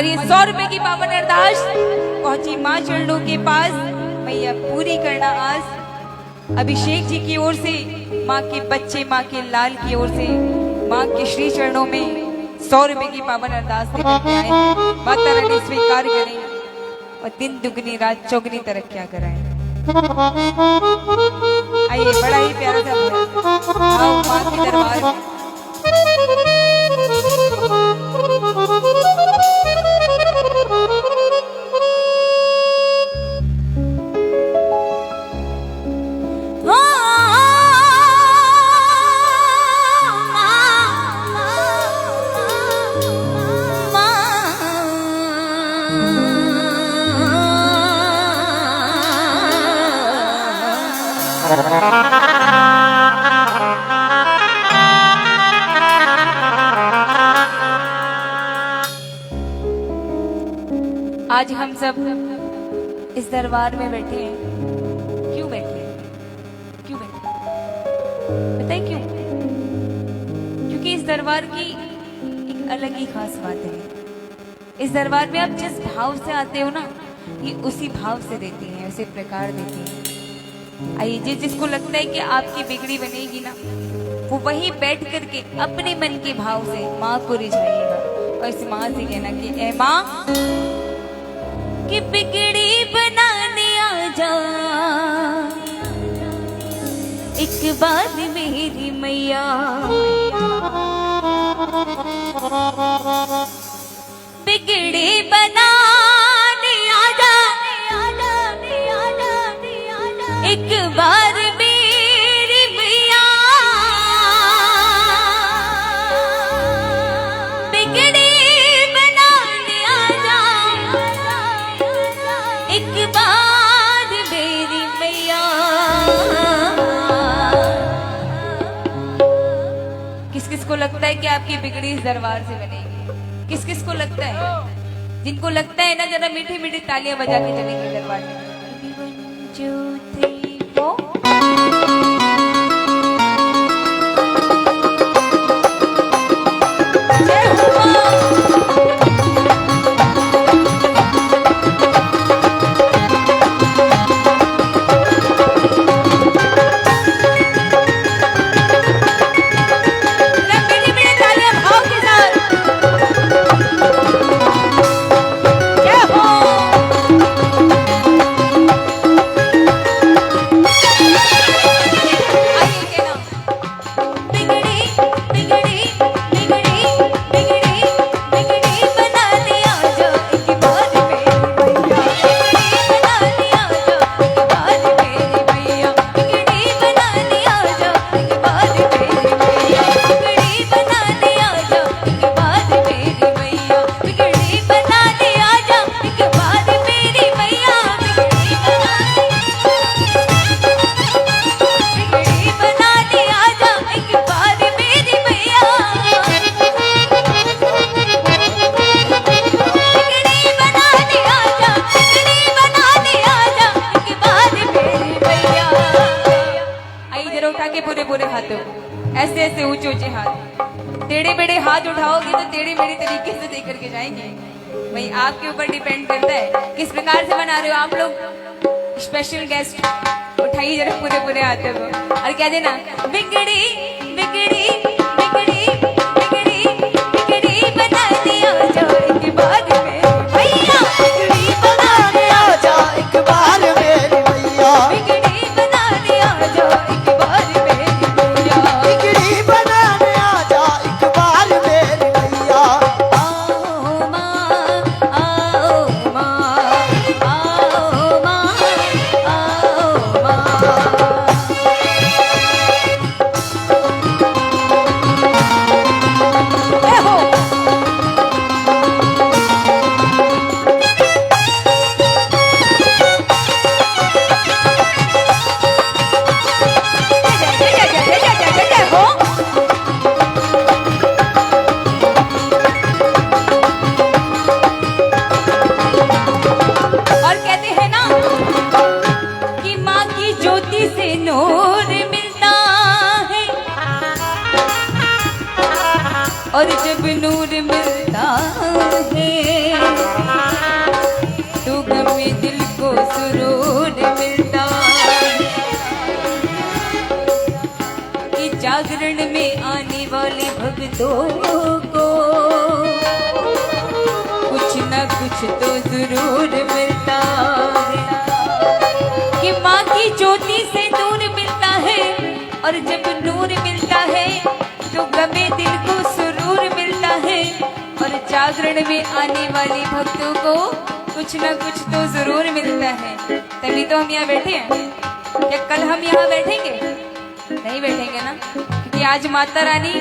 और ये 100 रुपए की पावन अरदास पहुंची माँ चरणों के पास, मैया पूरी करना आस। अभिषेक जी की ओर से, माँ के बच्चे, माँ के लाल की ओर से माँ के श्री चरणों में 100 रुपए की पावन अरदास लेकर के आए हैं। माता रानी स्वीकार करें और दिन दुगनी रात चौगनी तरक्कियां कराएं। आइए, बड़ा ही प्यारा सा आओ माँ के दरबार में। आज हम सब इस दरबार में बैठे हैं। क्यों बैठे हैं? क्यों बैठे हैं? बताइए क्यों? क्योंकि इस दरबार की एक अलग ही खास बात है। इस दरबार में आप जिस भाव से आते हो ना, ये उसी भाव से देती हैं, उसी प्रकार देती हैं। आइए, जिसको लगता है कि आपकी बिगड़ी बनेगी ना, वो वही बैठ करके अपने मन के भाव से माँ को रिझाइएगा और इस माँ से कहना कि ए माँ, कि बिगड़ी बनाने आ जा एक बार मेरी मैया, बिगड़ी बनाने आ जा एक बार मेरी मैया, बिगड़ी बनाने आ जा एक बार मेरी मैया। किस किस को लगता है कि आपकी बिगड़ी इस दरबार से बनेगी? किस किस को लगता है? जिनको लगता है ना, जरा मीठी मीठी तालियां बजा के चलेंगे दरबार में। 1 2 3 4 ऐसे ऐसे ऊंचे ऊंचे हाथ, टेढ़े बेढ़े हाथ उठाओगे तो टेढ़े मेढ़े तरीके से दे करके जाएंगे। भाई आपके ऊपर डिपेंड करता है किस प्रकार से बना रहे हो आप लोग। स्पेशल गेस्ट, उठाइए जरा पूरे पूरे हाथों को और क्या देना, बिगड़ी बिगड़ी बिगड़ी बिगड़ी बिगड़ी बना दिया जो एक बार में भैया, बिगड़ी बना दिया जो एक बार मेरी भैया, बिगड़ी बना दिया जो एक बार मेरी भैया, बिगड़ी बना दिया जो एक बार मेरी भैया। आओ माँ, आओ माँ, आओ माँ, आओ माँ। और जब नूर मिलता है तो गमे दिल को सुरूर मिलता है। कि जागरण में आने वाले भक्तों को कुछ न कुछ तो जरूर मिलता है। कि माँ की ज्योति से नूर मिलता है और जब नूर मिलता है तो गमे दिल को सुरूर मिलता है। और जागरण में आने वाले भक्तों को कुछ न कुछ तो जरूर मिलता है। तभी तो हम यहाँ बैठे हैं। क्या कल हम यहाँ बैठेंगे? नहीं बैठेंगे ना, क्योंकि आज माता रानी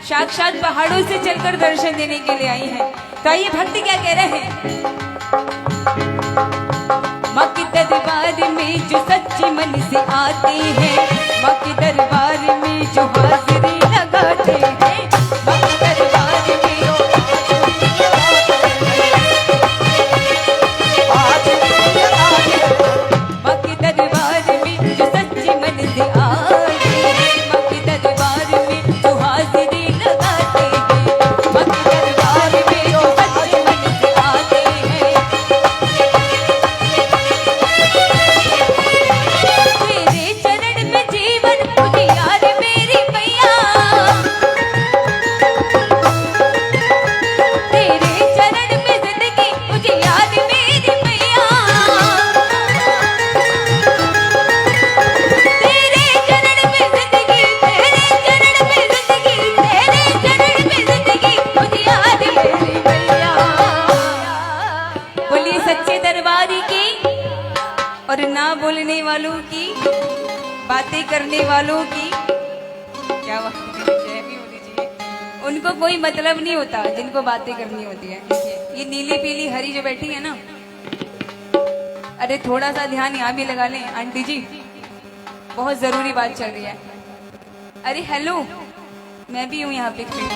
साक्षात पहाड़ों से चलकर दर्शन देने के लिए आई है। तो आइए भक्ति क्या कह रहे हैं। माँ के दरबार में जो सच्चे मन से आते हैं, माँ के दरबार में जो हाजिरी लगाते हैं, माँ के दरबार में माँ के दरबार में जो सच्चे मन से आते हैं, माँ के दरबार में जो हाजिरी लगाते हैं, माँ के दरबार में जो सच्चे मन से आते हैं। तेरे चरण में जीवन उजियार मेरी मैया, तेरे चरण में जिंदगी उजियार मेरी मैया, तेरे चरण में जिंदगी, तेरे चरण में जिंदगी, तेरे चरण में जिंदगी उजियार मेरी मैया। बोलिए सच्चे दरबारी की और ना बोलने वालों की, बातें करने वालों की क्या बात है, जय भी होनी चाहिए। उनको कोई मतलब नहीं होता जिनको बातें करनी होती है। ये नीली पीली हरी जो बैठी है ना, अरे थोड़ा सा ध्यान यहाँ भी लगा लें आंटी जी, बहुत जरूरी बात चल रही है। अरे हेलो, मैं भी हूँ यहाँ पे खड़ी।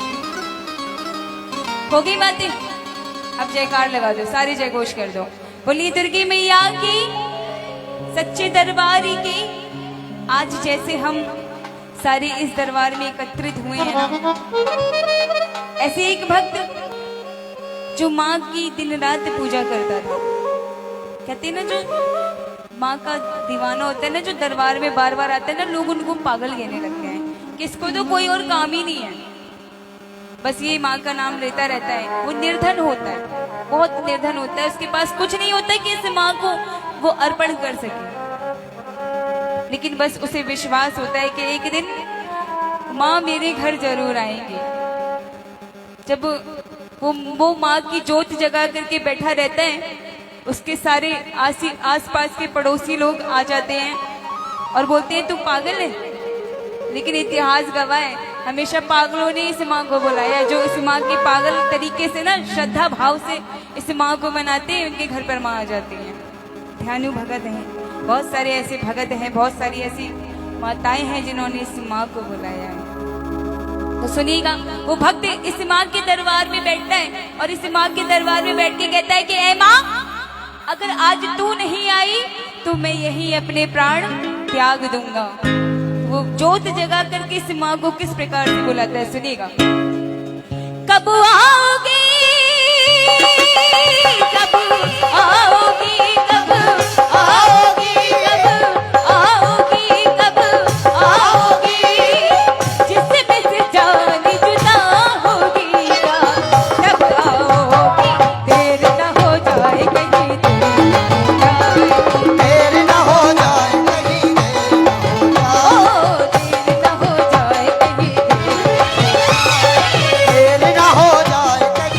हो गई बातें? अब जयकार लगा दो, सारे जयघोष कर दो। बोलिए दुर्गी मैया की, सच्चे दरबारी की। आज जैसे हम सारे इस दरबार में एकत्रित हुए हैं ना, ऐसे एक भक्त जो माँ की दिन रात पूजा करता था, कहते हैं ना जो माँ का दीवाना होता है ना, जो दरबार में बार बार आता है ना, लोग उनको पागल कहने लगते हैं। किसको तो कोई और काम ही नहीं है, बस ये माँ का नाम लेता रहता है। वो निर्धन होता है, बहुत निर्धन होता है, उसके पास कुछ नहीं होता है कि इस माँ को वो अर्पण कर सके, लेकिन बस उसे विश्वास होता है कि एक दिन माँ मेरे घर जरूर आएंगी। जब वो माँ की ज्योत जगा करके बैठा रहता है, उसके सारे आसपास के पड़ोसी लोग आ जाते हैं और बोलते हैं तू पागल है। लेकिन इतिहास गवाह है, हमेशा पागलों ने इस माँ को बुलाया। जो इस माँ की पागल तरीके से ना श्रद्धा भाव से इस माँ को मनाते हैं, उनके घर पर माँ आ जाती है। ध्यानु भगत हैं, बहुत सारे ऐसे भगत हैं, बहुत सारी ऐसी माताएं हैं जिन्होंने इस माँ को बुलाया है। तो सुनिएगा, वो भक्त इस माँ के दरबार में बैठता है और इस माँ के दरबार में बैठ के कहता है कि ऐ माँ, अगर आज तू नहीं आई तो मैं यही अपने प्राण त्याग दूंगा। वो जोत जगा करके इस माँ को किस प्रकार से बुलाता है, सुनिएगा। कब आओगी, कब आओगी, कब आओगी, कब आओगी, कब आओगी, जिसमें से जान जुदा होगी तब आओगी। देर न हो जाए कहीं, देर न हो जाए कहीं, देर न हो जाए कहीं, देर न हो जाए कहीं,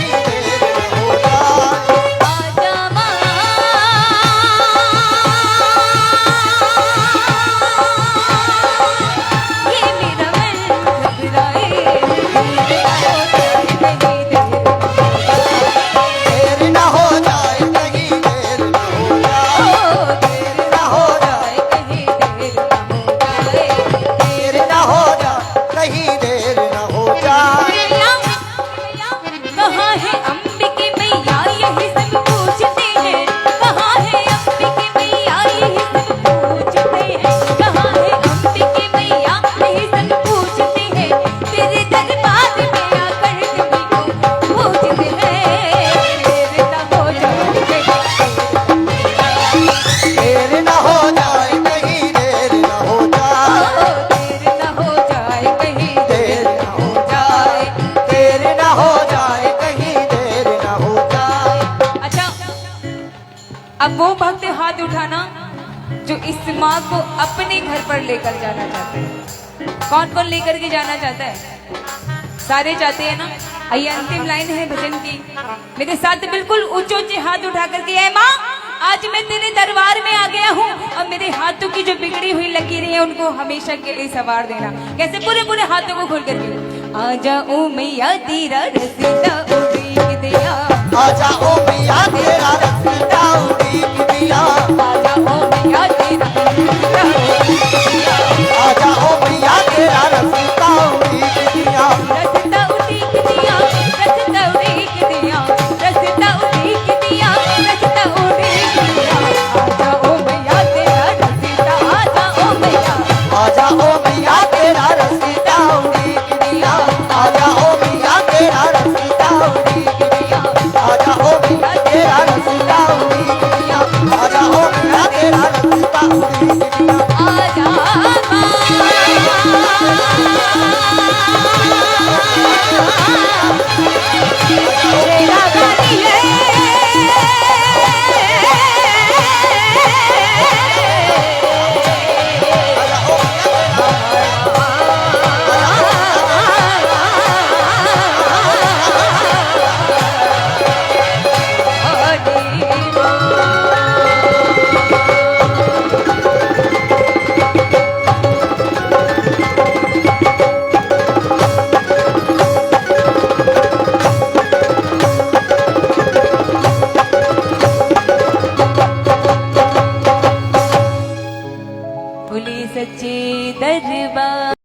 इस माँ को अपने घर पर लेकर जाना चाहते हैं। कौन कौन लेकर के जाना चाहता है? सारे चाहते हैं ना। आइए अंतिम लाइन है भजन की, मेरे साथ बिल्कुल ऊंचे ऊंचे हाथ उठा करके, है माँ आज मैं तेरे दरबार में आ गया हूँ और मेरे हाथों की जो बिगड़ी हुई लकीरें हैं उनको हमेशा के लिए संवार देना। कैसे? पूरे पूरे हाथों को खोल करके, आ जाओ मैया तेरा रसीदा उड़ीक दिया, आ जाओ मैया तेरा रसीदा उड़ीक दिया, आ जाओ मैया तेरा रसीदा उड़ीक दिया, आ जाओ मैया तेरा रसीदा उड़ीक दिया, रसीदा उड़ीक दिया, रसीदा उड़ीक दिया, रसीदा उड़ीक दिया, रसीदा उड़ीक दिया, आ जाओ मैया तेरा रसीदा, आ जाओ मैया, आ जाओ मैया तेरा रसीदा उड़ीक दिया, आ जाओ मैया तेरा रसीदा उड़ीक दिया, आ जाओ मैया तेरा रसीदा उड़ीक दिया, आ जाओ मैया तेरा रसीदा उड़ीक दिया। आ जा तेरा गानी है बोले सच्चे दरबार।